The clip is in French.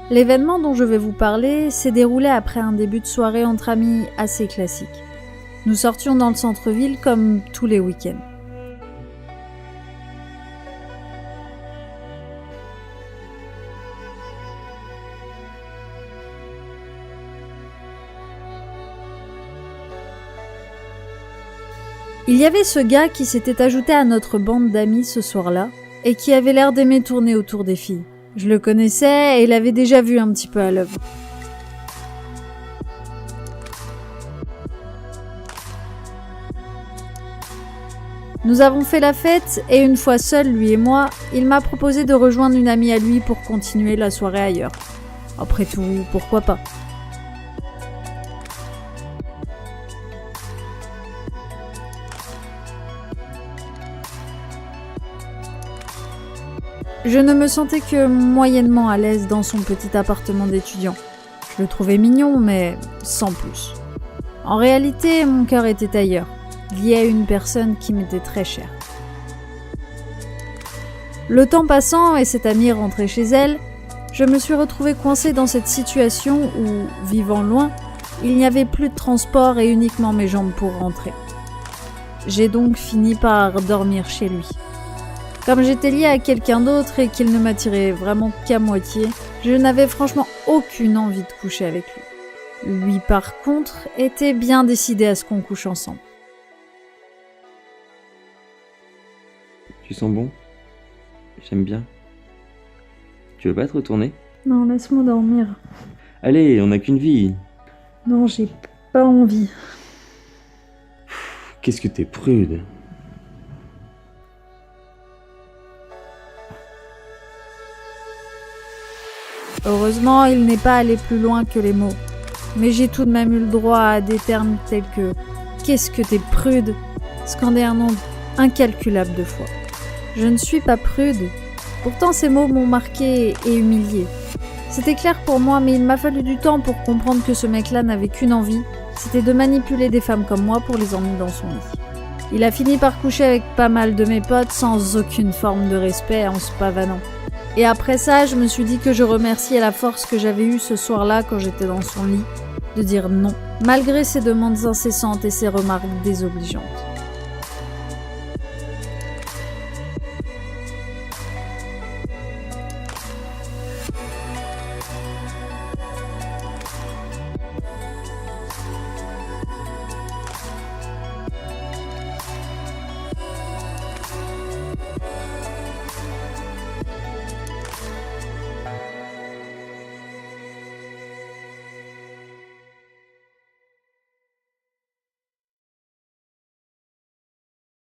L'événement dont je vais vous parler s'est déroulé après un début de soirée entre amis assez classique. Nous sortions dans le centre-ville comme tous les week-ends. Il y avait ce gars qui s'était ajouté à notre bande d'amis ce soir-là et qui avait l'air d'aimer tourner autour des filles. Je le connaissais et l'avais déjà vu un petit peu à l'œuvre. Nous avons fait la fête et une fois seul, lui et moi, il m'a proposé de rejoindre une amie à lui pour continuer la soirée ailleurs. Après tout, pourquoi pas ? Je ne me sentais que moyennement à l'aise dans son petit appartement d'étudiant. Je le trouvais mignon, mais sans plus. En réalité, mon cœur était ailleurs, lié à une personne qui m'était très chère. Le temps passant et cette amie rentrée chez elle, je me suis retrouvée coincée dans cette situation où, vivant loin, il n'y avait plus de transport et uniquement mes jambes pour rentrer. J'ai donc fini par dormir chez lui. Comme j'étais liée à quelqu'un d'autre et qu'il ne m'attirait vraiment qu'à moitié, je n'avais franchement aucune envie de coucher avec lui. Lui, par contre, était bien décidé à ce qu'on couche ensemble. Tu sens bon? J'aime bien. Tu veux pas te retourner? Non, laisse-moi dormir. Allez, on n'a qu'une vie. Non, j'ai pas envie. Qu'est-ce que t'es prude. Heureusement, il n'est pas allé plus loin que les mots. Mais j'ai tout de même eu le droit à des termes tels que « Qu'est-ce que t'es prude ?» scandé un nombre incalculable de fois. Je ne suis pas prude. Pourtant, ces mots m'ont marqué et humilié. C'était clair pour moi, mais il m'a fallu du temps pour comprendre que ce mec-là n'avait qu'une envie, c'était de manipuler des femmes comme moi pour les emmener dans son lit. Il a fini par coucher avec pas mal de mes potes sans aucune forme de respect en se pavanant. Et après ça, je me suis dit que je remerciais la force que j'avais eue ce soir-là quand j'étais dans son lit, de dire non, malgré ses demandes incessantes et ses remarques désobligeantes.